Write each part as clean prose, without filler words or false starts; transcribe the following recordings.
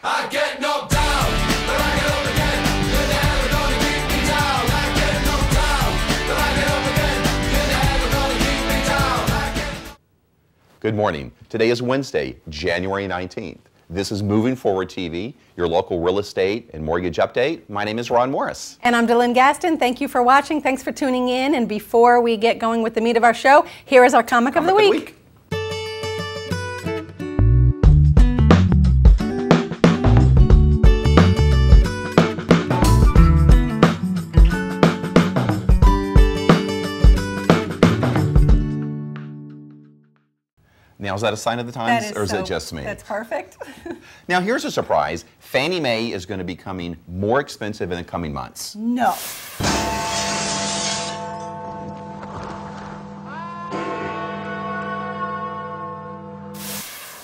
I get knocked down, but I get up again. You're never gonna keep me down. I get knocked down, but I get up again. You're never gonna keep me down. Good morning. Today is Wednesday, January 19th. This is Moving Forward TV, your local real estate and mortgage update. My name is Ron Morris. And I'm Dylan Gaston. Thank you for watching. Thanks for tuning in. And before we get going with the meat of our show, here is our comic of the week. Now, is that a sign of the times, or is it just me? That's perfect. Now, here's a surprise. Fannie Mae is going to be becoming more expensive in the coming months. No.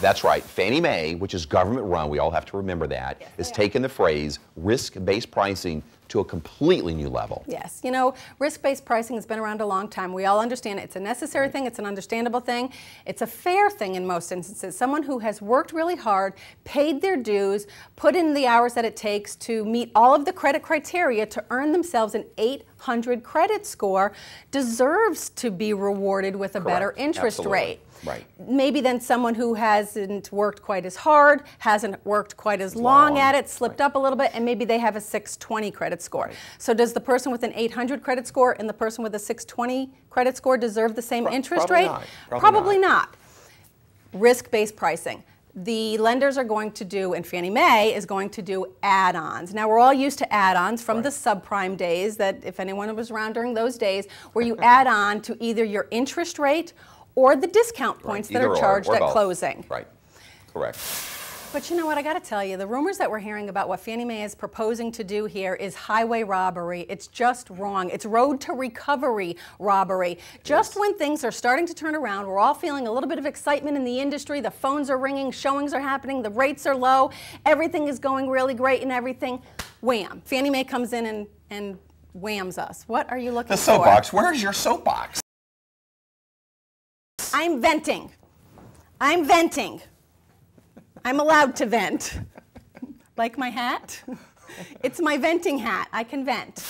That's right. Fannie Mae, which is government run, we all have to remember that, is taking the phrase risk-based pricing to a completely new level. Yes. You know, risk-based pricing has been around a long time. We all understand it's a necessary thing. It's an understandable thing. It's a fair thing in most instances. Someone who has worked really hard, paid their dues, put in the hours that it takes to meet all of the credit criteria to earn themselves an 800 credit score deserves to be rewarded with a better interest rate. Right. Maybe then someone who hasn't worked quite as hard, hasn't worked quite as long at it, slipped up a little bit, and maybe they have a 620 credit score. So does the person with an 800 credit score and the person with a 620 credit score deserve the same interest rate? Probably not. Risk-based pricing. The lenders are going to do, and Fannie Mae is going to do add-ons. Now, we're all used to add-ons from the subprime days, that if anyone was around during those days, where you add on to either your interest rate or the discount points that are charged at closing. Right, correct. But you know what, I gotta tell you, the rumors that we're hearing about what Fannie Mae is proposing to do here is highway robbery. It's just wrong. It's road to recovery robbery. Just when things are starting to turn around, we're all feeling a little bit of excitement in the industry, the phones are ringing, showings are happening, the rates are low, everything is going really great and everything, wham. Fannie Mae comes in and whams us. What are you looking for? The soapbox, where's your soapbox? I'm venting. I'm venting. I'm allowed to vent. Like my hat? It's my venting hat. I can vent.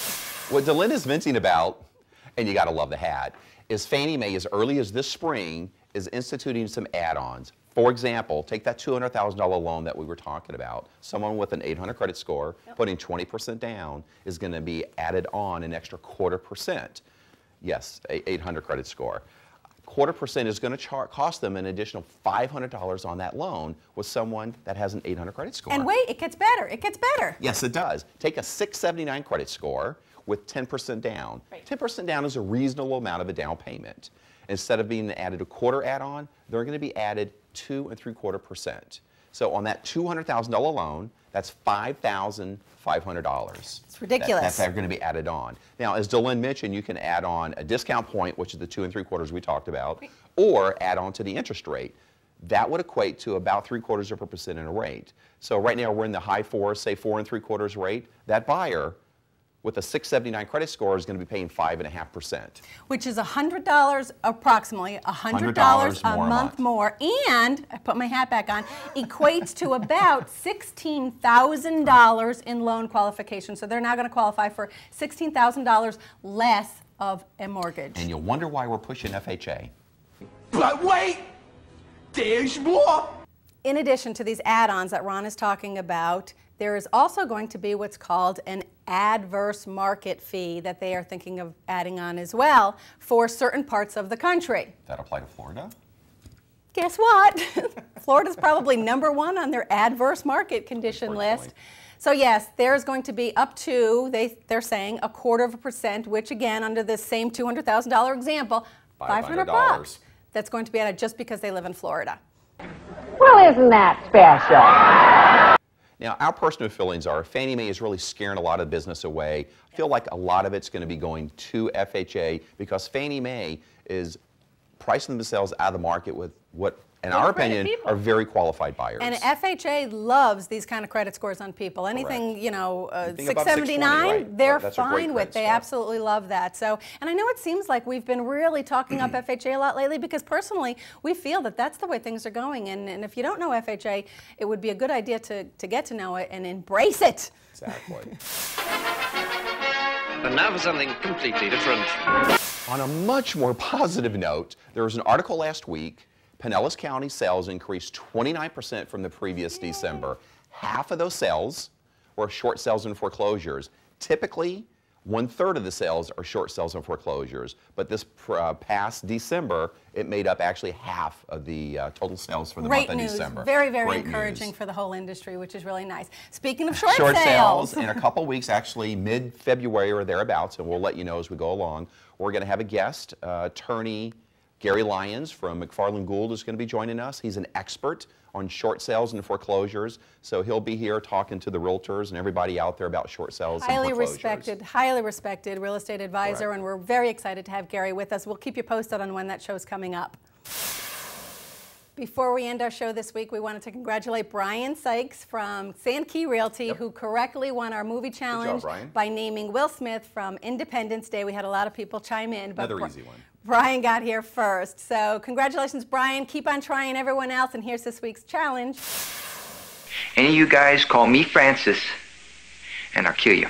What Dylan is venting about, and you gotta love the hat, is Fannie Mae, as early as this spring, is instituting some add-ons. For example, take that $200,000 loan that we were talking about. Someone with an 800 credit score, putting 20% down, is gonna be added on an extra 0.25%. Yes, 800 credit score. 0.25% is going to cost them an additional $500 on that loan with someone that has an 800 credit score. And wait, it gets better. It gets better. Yes, it does. Take a 679 credit score with 10% down. 10% down is a reasonable amount of a down payment. Instead of being added a quarter add-on, they're going to be added 2.75%. So on that $200,000 loan, that's $5,500. It's ridiculous. That's going to be added on. Now, as Dylan mentioned, you can add on a discount point, which is the 2 3/4 we talked about, or add on to the interest rate. That would equate to about 0.75% in a rate. So right now we're in the high fours, say 4 3/4 rate. That buyer with a 679 credit score is going to be paying 5.5%. Which is $100, approximately $100 a month more, and, I put my hat back on, equates to about $16,000 in loan qualification. So they're now going to qualify for $16,000 less of a mortgage. And you'll wonder why we're pushing FHA. But wait, there's more. In addition to these add-ons that Ron is talking about, there is also going to be what's called an adverse market fee that they are thinking of adding on as well for certain parts of the country. That apply to Florida? Guess what? Florida's probably #1 on their adverse market condition list. So yes, there's going to be up to, they're saying, 0.25%, which again, under this same $200,000 example, $500. That's going to be added just because they live in Florida. Well, isn't that special? Now, our personal feelings are Fannie Mae is really scaring a lot of business away. I feel like a lot of it's going to be going to FHA because Fannie Mae is pricing themselves out of the market with what in our credit opinion, people. are very qualified buyers. And FHA loves these kind of credit scores on people. Anything, you know, Anything above 679, 620, right. they're That's a great fine with. credit They score. absolutely love that. So, and I know it seems like we've been really talking up FHA a lot lately because personally, we feel that that's the way things are going. And if you don't know FHA, it would be a good idea to get to know it and embrace it. Exactly. And now for something completely different. On a much more positive note, there was an article last week. Pinellas County sales increased 29% from the previous December. Half of those sales were short sales and foreclosures. Typically, 1/3 of the sales are short sales and foreclosures, but this past December, it made up actually half of the total sales for the month of December. Very, very Great encouraging news. for the whole industry, which is really nice. Speaking of short Short sales, sales in a couple weeks, actually mid-February or thereabouts, and we'll let you know as we go along. We're going to have a guest, attorney Gary Lyons from McFarland Gould is going to be joining us. He's an expert on short sales and foreclosures, so he'll be here talking to the realtors and everybody out there about short sales and foreclosures. highly respected real estate advisor, Correct. and we're very excited to have Gary with us. We'll keep you posted on when that show's coming up. Before we end our show this week, we wanted to congratulate Brian Sykes from Sand Key Realty, who correctly won our movie challenge Brian. by naming Will Smith from Independence Day. We had a lot of people chime in, but Another easy one. Brian got here first. So congratulations, Brian. Keep on trying, everyone else, and here's this week's challenge. Any of you guys call me Francis, and I'll kill you.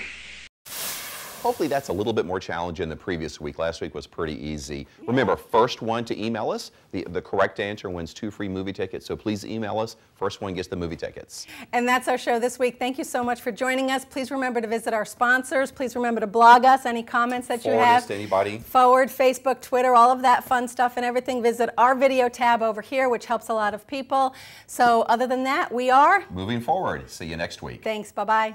Hopefully that's a little bit more challenging than the previous week. Last week was pretty easy. Remember, first one to email us, the correct answer wins 2 free movie tickets, so please email us. First one gets the movie tickets. And that's our show this week. Thank you so much for joining us. Please remember to visit our sponsors. Please remember to blog us, any comments that you Forward have. us to anybody. Forward, Facebook, Twitter, all of that fun stuff and everything. Visit our video tab over here, which helps a lot of people. So other than that, we are Moving forward. See you next week. Thanks. Bye-bye.